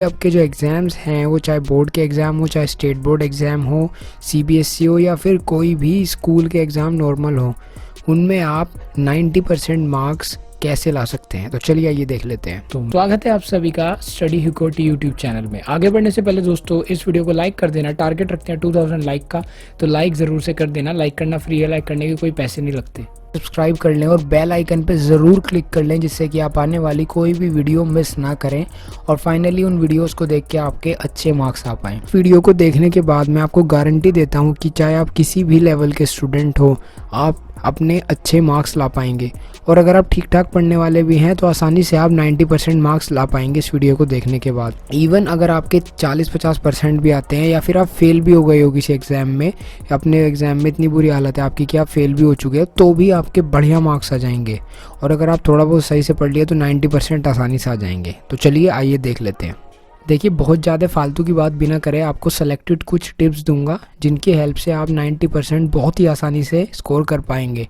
आपके जो एग्ज़ाम्स हैं वो चाहे बोर्ड के एग्ज़ाम हो, चाहे स्टेट बोर्ड एग्ज़ाम हो, सीबीएसई हो या फिर कोई भी स्कूल के एग्ज़ाम नॉर्मल हो, उनमें आप 90% मार्क्स कैसे ला सकते हैं। तो चलिए आइए देख लेते हैं। तो स्वागत है आप सभी का स्टडी हुकोटी यूट्यूब चैनल में। आगे बढ़ने से पहले दोस्तों इस वीडियो को लाइक कर देना। टारगेट रखते हैं 2000 लाइक का, तो लाइक ज़रूर से कर देना। लाइक करना फ्री है, लाइक करने के कोई पैसे नहीं लगते। सब्सक्राइब कर लें और बेल आइकन पे ज़रूर क्लिक कर लें, जिससे कि आप आने वाली कोई भी वीडियो मिस ना करें और फाइनली उन वीडियोस को देख के आपके अच्छे मार्क्स आ पाएँ। वीडियो को देखने के बाद मैं आपको गारंटी देता हूँ कि चाहे आप किसी भी लेवल के स्टूडेंट हो, आप अपने अच्छे मार्क्स ला पाएंगे। और अगर आप ठीक ठाक पढ़ने वाले भी हैं तो आसानी से आप 90% मार्क्स ला पाएंगे इस वीडियो को देखने के बाद। इवन अगर आपके 40-50% भी आते हैं या फिर आप फेल भी हो गए हो किसी एग्ज़ाम में, अपने एग्ज़ाम में इतनी बुरी हालत है आपकी कि आप फेल भी हो चुके हैं, तो भी आपके बढ़िया मार्क्स आ जाएंगे। और अगर आप थोड़ा बहुत सही से पढ़ लिए तो 90% आसानी से आ जाएंगे। तो चलिए आइए देख लेते हैं। देखिए, बहुत ज़्यादा फालतू की बात बिना करे आपको सेलेक्टेड कुछ टिप्स दूंगा जिनकी हेल्प से आप 90% बहुत ही आसानी से स्कोर कर पाएंगे।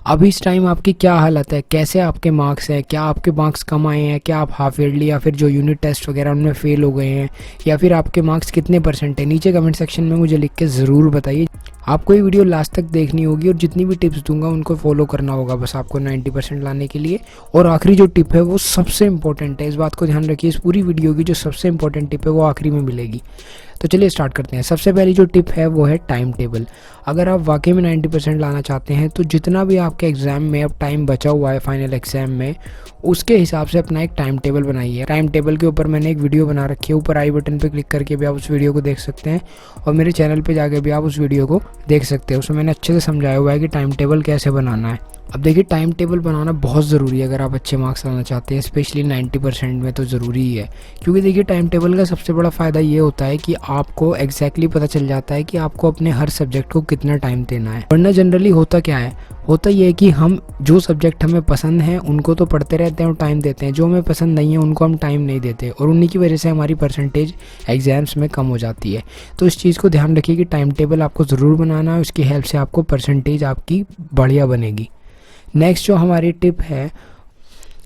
अभी इस टाइम आपकी क्या हालत है, कैसे आपके मार्क्स हैं, क्या आपके मार्क्स कम आए हैं, क्या आप हाफ ईयरली या फिर जो यूनिट टेस्ट वगैरह उनमें फ़ेल हो गए हैं, या फिर आपके मार्क्स कितने परसेंट है, नीचे कमेंट सेक्शन में मुझे लिख के ज़रूर बताइए। आपको ये वीडियो लास्ट तक देखनी होगी और जितनी भी टिप्स दूंगा उनको फॉलो करना होगा बस आपको 90% लाने के लिए। और आखिरी जो टिप है वो सबसे इंपॉर्टेंट है, इस बात को ध्यान रखिए। इस पूरी वीडियो की जो सबसे इंपॉर्टेंट टिप है वो आखिरी में मिलेगी। तो चलिए स्टार्ट करते हैं। सबसे पहली जो टिप है वो है टाइम टेबल। अगर आप वाकई में 90% लाना चाहते हैं तो जितना भी आपके एग्ज़ाम में अब टाइम बचा हुआ है फाइनल एग्ज़ाम में, उसके हिसाब से अपना एक टाइम टेबल बनाइए। टाइम टेबल के ऊपर मैंने एक वीडियो बना रखी है, ऊपर आई बटन पे क्लिक करके भी आप उस वीडियो को देख सकते हैं और मेरे चैनल पे जाके भी आप उस वीडियो को देख सकते हैं। उसमें मैंने अच्छे से समझाया हुआ है कि टाइम टेबल कैसे बनाना है। अब देखिए, टाइम टेबल बनाना बहुत ज़रूरी है अगर आप अच्छे मार्क्स लाना चाहते हैं, स्पेशली 90% में तो ज़रूरी ही है। क्योंकि देखिए, टाइम टेबल का सबसे बड़ा फ़ायदा ये होता है कि आपको एग्जैक्टली पता चल जाता है कि आपको अपने हर सब्जेक्ट को कितना टाइम देना है। वरना जनरली होता क्या है, होता ये है कि हम जो सब्जेक्ट हमें पसंद हैं उनको तो पढ़ते रहते हैं और टाइम देते हैं, जो हमें पसंद नहीं है उनको हम टाइम नहीं देते और उन्हीं की वजह से हमारी परसेंटेज एग्ज़ाम्स में कम हो जाती है। तो इस चीज़ को ध्यान रखिए कि टाइम टेबल आपको ज़रूर बनाना है, उसकी हेल्प से आपको परसेंटेज आपकी बढ़िया बनेगी। नेक्स्ट जो हमारी टिप है,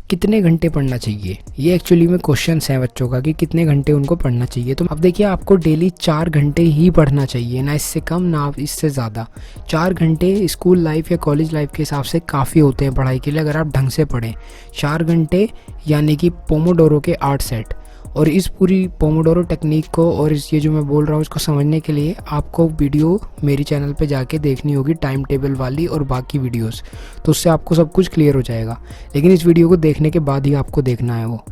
कितने घंटे पढ़ना चाहिए। ये एक्चुअली में क्वेश्चंस हैं बच्चों का कि कितने घंटे उनको पढ़ना चाहिए। तो अब देखिए, आपको डेली 4 घंटे ही पढ़ना चाहिए, ना इससे कम ना इससे ज़्यादा। 4 घंटे स्कूल लाइफ या कॉलेज लाइफ के हिसाब से काफ़ी होते हैं पढ़ाई के लिए अगर आप ढंग से पढ़ें। 4 घंटे यानी कि पोमोडोरो के 8 सेट। और इस पूरी पोमोडोरो टेक्निक को और ये जो मैं बोल रहा हूँ इसको समझने के लिए आपको वीडियो मेरी चैनल पे जाके देखनी होगी, टाइम टेबल वाली और बाकी वीडियोस। तो उससे आपको सब कुछ क्लियर हो जाएगा, लेकिन इस वीडियो को देखने के बाद ही आपको देखना है वो।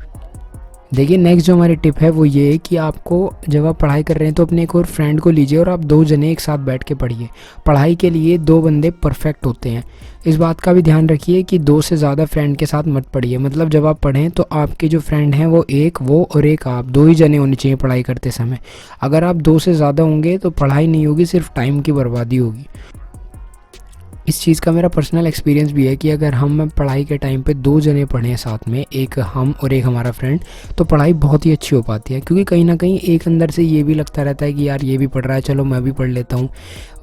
देखिए, नेक्स्ट जो हमारी टिप है वो ये है कि आपको जब आप पढ़ाई कर रहे हैं तो अपने एक और फ्रेंड को लीजिए और आप 2 जने एक साथ बैठ के पढ़िए। पढ़ाई के लिए 2 बंदे परफेक्ट होते हैं। इस बात का भी ध्यान रखिए कि 2 से ज़्यादा फ्रेंड के साथ मत पढ़िए। मतलब जब आप पढ़ें तो आपके जो फ्रेंड हैं वो एक वो और एक आप, 2 ही जने होने चाहिए पढ़ाई करते समय। अगर आप 2 से ज़्यादा होंगे तो पढ़ाई नहीं होगी, सिर्फ टाइम की बर्बादी होगी। इस चीज़ का मेरा पर्सनल एक्सपीरियंस भी है कि अगर हम पढ़ाई के टाइम पे 2 जने पढ़ें साथ में, एक हम और एक हमारा फ्रेंड, तो पढ़ाई बहुत ही अच्छी हो पाती है। क्योंकि कहीं ना कहीं एक अंदर से ये भी लगता रहता है कि यार ये भी पढ़ रहा है, चलो मैं भी पढ़ लेता हूँ।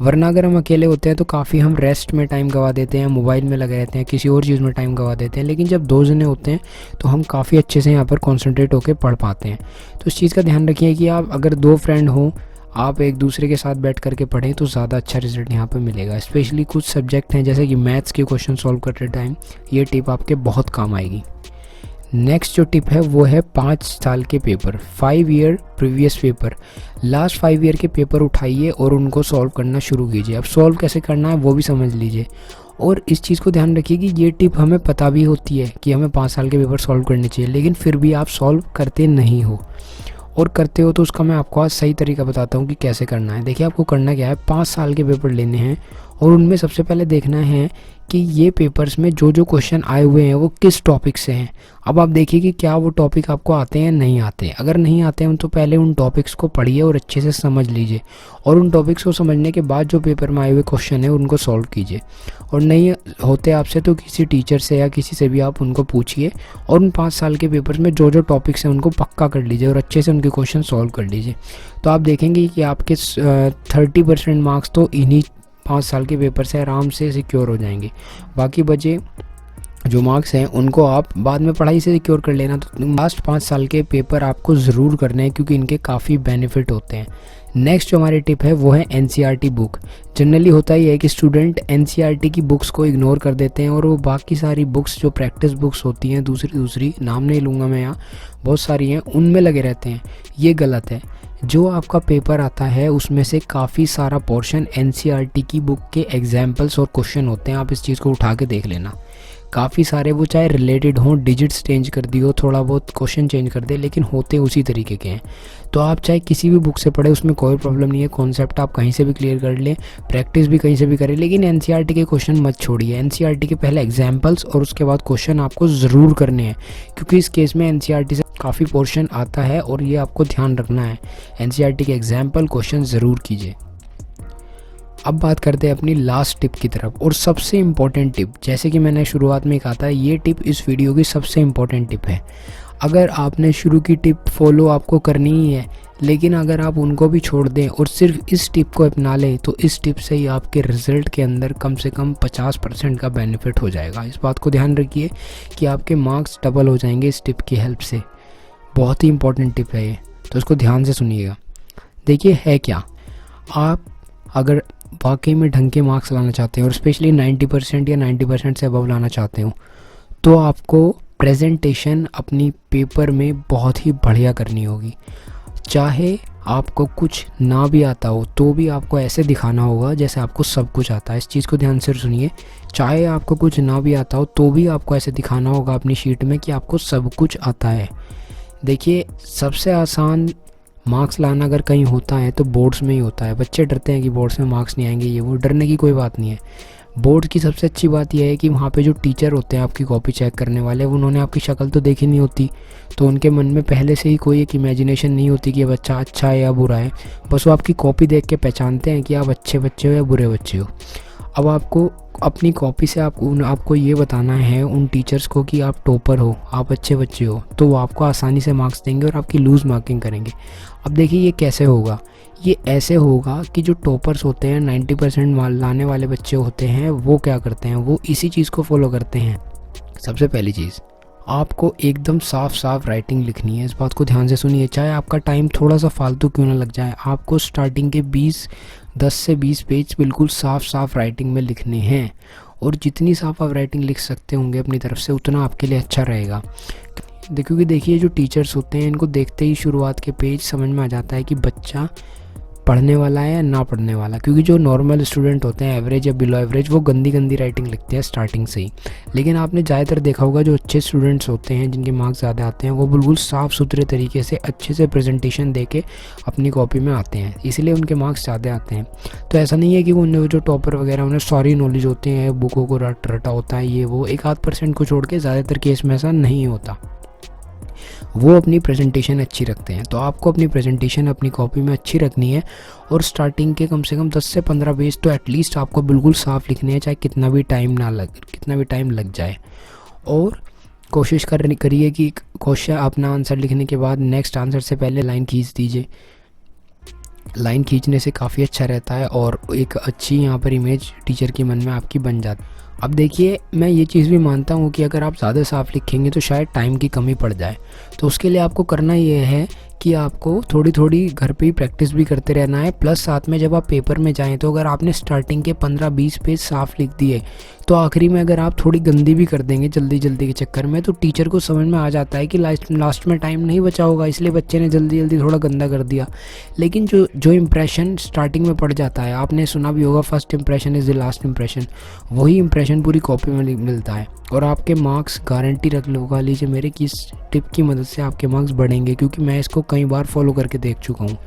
वरना अगर हम अकेले होते हैं तो काफ़ी हम रेस्ट में टाइम गवा देते हैं, मोबाइल में लगे रहते हैं, किसी और चीज़ में टाइम गवा देते हैं। लेकिन जब 2 जने होते हैं तो हम काफ़ी अच्छे से यहाँ पर कॉन्सेंट्रेट होकर पढ़ पाते हैं। तो इस चीज़ का ध्यान रखिए कि आप अगर 2 फ्रेंड हों, आप एक दूसरे के साथ बैठ करके पढ़ें तो ज़्यादा अच्छा रिजल्ट यहाँ पे मिलेगा। स्पेशली कुछ सब्जेक्ट हैं जैसे कि मैथ्स के क्वेश्चन सॉल्व करते टाइम ये टिप आपके बहुत काम आएगी। नेक्स्ट जो टिप है वो है 5 साल के paper, 5 year previous paper. Last 5 year के पेपर उठाइए और उनको सॉल्व करना शुरू कीजिए। अब सॉल्व कैसे करना है वो भी समझ लीजिए। और इस चीज़ को ध्यान रखिए कि ये टिप हमें पता भी होती है कि हमें 5 साल के पेपर सॉल्व करने चाहिए, लेकिन फिर भी आप सॉल्व करते नहीं हो। और करते हो तो उसका मैं आपको आज सही तरीका बताता हूँ कि कैसे करना है। देखिए, आपको करना क्या है, 5 साल के पेपर लेने हैं और उनमें सबसे पहले देखना है कि ये पेपर्स में जो जो क्वेश्चन आए हुए हैं वो किस टॉपिक से हैं। अब आप देखिए कि क्या वो टॉपिक आपको आते हैं नहीं आते। अगर नहीं आते हैं तो पहले उन टॉपिक्स को पढ़िए और अच्छे से समझ लीजिए, और उन टॉपिक्स को समझने के बाद जो पेपर में आए हुए क्वेश्चन है उनको सॉल्व कीजिए। और नहीं होते आपसे तो किसी टीचर से या किसी से भी आप उनको पूछिए और उन 5 साल के पेपर्स में जो जो टॉपिक्स हैं उनको पक्का कर लीजिए और अच्छे से उनके क्वेश्चन सॉल्व कर लीजिए। तो आप देखेंगे कि आपके 30% मार्क्स तो इन्हीं 5 साल के पेपर से आराम से सिक्योर हो जाएंगे। बाकी बचे जो मार्क्स हैं उनको आप बाद में पढ़ाई से सिक्योर कर लेना। तो लास्ट 5 साल के पेपर आपको ज़रूर करने हैं क्योंकि इनके काफ़ी बेनिफिट होते हैं। नेक्स्ट जो हमारी टिप है वो है एनसीईआरटी बुक। जनरली होता ही है कि स्टूडेंट एनसीईआरटी की बुक्स को इग्नोर कर देते हैं और वो बाकी सारी बुक्स जो प्रैक्टिस बुक्स होती हैं दूसरी नाम नहीं लूँगा मैं यहाँ, बहुत सारी हैं, उनमें लगे रहते हैं। ये गलत है। जो आपका पेपर आता है उसमें से काफ़ी सारा पोर्शन एनसीईआरटी की बुक के एग्जाम्पल्स और क्वेश्चन होते हैं। आप इस चीज़ को उठा के देख लेना। काफ़ी सारे वो चाहे रिलेटेड हों, डिजिट्स चेंज कर दियो, थोड़ा बहुत क्वेश्चन चेंज कर दे, लेकिन होते उसी तरीके के हैं। तो आप चाहे किसी भी बुक से पढ़े, उसमें कोई प्रॉब्लम नहीं है। कॉन्सेप्ट आप कहीं से भी क्लियर कर लें, प्रैक्टिस भी कहीं से भी करें, लेकिन एनसीईआरटी के क्वेश्चन मत छोड़िए। एनसीईआरटी के पहले एग्जाम्पल्स और उसके बाद क्वेश्चन आपको ज़रूर करने हैं, क्योंकि इस केस में एनसीईआरटी से काफ़ी पोर्शन आता है और ये आपको ध्यान रखना है। एनसीईआरटी के एग्जाम्पल क्वेश्चन ज़रूर कीजिए। अब बात करते हैं अपनी लास्ट टिप की तरफ, और सबसे इम्पॉर्टेंट टिप, जैसे कि मैंने शुरुआत में कहा था, ये टिप इस वीडियो की सबसे इम्पॉर्टेंट टिप है। अगर आपने शुरू की टिप फॉलो आपको करनी ही है, लेकिन अगर आप उनको भी छोड़ दें और सिर्फ इस टिप को अपना लें, तो इस टिप से ही आपके रिज़ल्ट के अंदर कम से कम 50% का बेनिफिट हो जाएगा। इस बात को ध्यान रखिए कि आपके मार्क्स डबल हो जाएंगे इस टिप की हेल्प से। बहुत ही इंपॉर्टेंट टिप है ये, तो इसको ध्यान से सुनिएगा। देखिए है क्या, आप अगर वाकई में ढंग के मार्क्स लाना चाहते हैं और स्पेशली 90% या 90% से अबव लाना चाहते हो, तो आपको प्रेजेंटेशन अपनी पेपर में बहुत ही बढ़िया करनी होगी। चाहे आपको कुछ ना भी आता हो तो भी आपको ऐसे दिखाना होगा जैसे आपको सब कुछ आता है। इस चीज़ को ध्यान से सुनिए। चाहे आपको कुछ ना भी आता हो तो भी आपको ऐसे दिखाना होगा अपनी शीट में कि आपको सब कुछ आता है। देखिए, सबसे आसान मार्क्स लाना अगर कहीं होता है तो बोर्ड्स में ही होता है। बच्चे डरते हैं कि बोर्ड्स में मार्क्स नहीं आएंगे, ये वो, डरने की कोई बात नहीं है। बोर्ड की सबसे अच्छी बात यह है कि वहाँ पे जो टीचर होते हैं आपकी कॉपी चेक करने वाले, उन्होंने आपकी शक्ल तो देखी नहीं होती, तो उनके मन में पहले से ही कोई एक इमेजिनेशन नहीं होती कि ये बच्चा अच्छा है या बुरा है। बस वो आपकी कॉपी देख के पहचानते हैं कि आप अच्छे बच्चे हो या बुरे बच्चे हो। अब आपको अपनी कॉपी से आपको ये बताना है उन टीचर्स को कि आप टॉपर हो, आप अच्छे बच्चे हो, तो वो आपको आसानी से मार्क्स देंगे और आपकी लूज़ मार्किंग करेंगे। अब देखिए ये कैसे होगा। ये ऐसे होगा कि जो टॉपर्स होते हैं, 90% लाने वाले बच्चे होते हैं, वो क्या करते हैं, वो इसी चीज़ को फॉलो करते हैं। सबसे पहली चीज़, आपको एकदम साफ राइटिंग लिखनी है। इस बात को ध्यान से सुनिए। चाहे आपका टाइम थोड़ा सा फालतू क्यों ना लग जाए, आपको स्टार्टिंग के 10 से 20 पेज बिल्कुल साफ राइटिंग में लिखने हैं। और जितनी साफ आप राइटिंग लिख सकते होंगे अपनी तरफ से, उतना आपके लिए अच्छा रहेगा। क्योंकि देखिए, जो टीचर्स होते हैं, इनको देखते ही शुरुआत के पेज समझ में आ जाता है कि बच्चा पढ़ने वाला है या ना पढ़ने वाला। क्योंकि जो नॉर्मल स्टूडेंट होते हैं, एवरेज या बिलो एवरेज, वो गंदी राइटिंग लिखते हैं स्टार्टिंग से ही। लेकिन आपने ज़्यादातर देखा होगा जो अच्छे स्टूडेंट्स होते हैं, जिनके मार्क्स ज़्यादा आते हैं, वो बिल्कुल साफ़ सुथरे तरीके से अच्छे से प्रेजेंटेशन दे के अपनी कॉपी में आते हैं, इसलिए उनके मार्क्स ज़्यादा आते हैं। तो ऐसा नहीं है कि उन जो टॉपर वगैरह उन्हें सारी नॉलेज होती है, बुकों को रटा होता है, ये वो, 1-8% को छोड़ के ज़्यादातर केस में ऐसा नहीं होता। वो अपनी प्रेजेंटेशन अच्छी रखते हैं। तो आपको अपनी प्रेजेंटेशन अपनी कॉपी में अच्छी रखनी है और स्टार्टिंग के कम से कम 10 से 15 पेज तो एटलीस्ट आपको बिल्कुल साफ लिखने हैं, चाहे कितना भी टाइम लग जाए। और कोशिश करिए कि क्वेश्चन अपना आंसर लिखने के बाद नेक्स्ट आंसर से पहले लाइन खींच दीजिए। लाइन खींचने से काफ़ी अच्छा रहता है और एक अच्छी यहाँ पर इमेज टीचर के मन में आपकी बन जाती है। अब देखिए, मैं ये चीज़ भी मानता हूँ कि अगर आप ज़्यादा साफ लिखेंगे तो शायद टाइम की कमी पड़ जाए। तो उसके लिए आपको करना ये है कि आपको थोड़ी घर पे ही प्रैक्टिस भी करते रहना है। प्लस साथ में जब आप पेपर में जाएं, तो अगर आपने स्टार्टिंग के 15-20 पेज साफ लिख दिए, तो आखिरी में अगर आप थोड़ी गंदी भी कर देंगे जल्दी के चक्कर में, तो टीचर को समझ में आ जाता है कि लास्ट में टाइम नहीं बचा होगा, इसलिए बच्चे ने जल्दी थोड़ा गंदा कर दिया। लेकिन जो इंप्रेशन स्टार्टिंग में पड़ जाता है, आपने सुना भी होगा, first impression is the last impression, वही इंप्रेशन पूरी कॉपी में मिलता है। और आपके मार्क्स गारंटी लगा लीजिए मेरे कि इस टिप की मदद से आपके मार्क्स बढ़ेंगे, क्योंकि मैं इसको कई बार फॉलो करके देख चुका हूँ।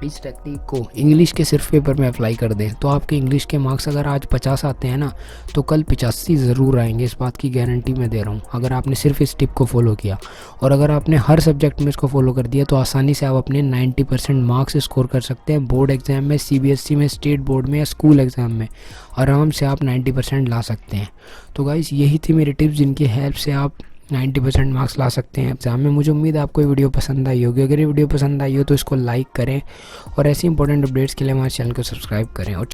इस टेक्निक को इंग्लिश के सिर्फ पेपर में अप्लाई कर दें तो आपके इंग्लिश के मार्क्स अगर आज 50 आते हैं ना, तो कल 85 ज़रूर आएंगे। इस बात की गारंटी मैं दे रहा हूँ, अगर आपने सिर्फ इस टिप को फॉलो किया। और अगर आपने हर सब्जेक्ट में इसको फॉलो कर दिया तो आसानी से आप अपने 90% मार्क्स स्कोर कर सकते हैं। बोर्ड एग्जाम में, CBSE में, स्टेट बोर्ड में या स्कूल एग्ज़ाम में आराम से आप 90% ला सकते हैं। तो गाइस, यही थी मेरी टिप्स जिनकी हेल्प से आप 90% मार्क्स ला सकते हैं एग्ज़ाम में। मुझे उम्मीद है आपको ये वीडियो पसंद आई होगी। अगर ये वीडियो पसंद आई हो तो इसको लाइक करें और ऐसी इंपॉर्टेंट अपडेट्स के लिए हमारे चैनल को सब्सक्राइब करें। और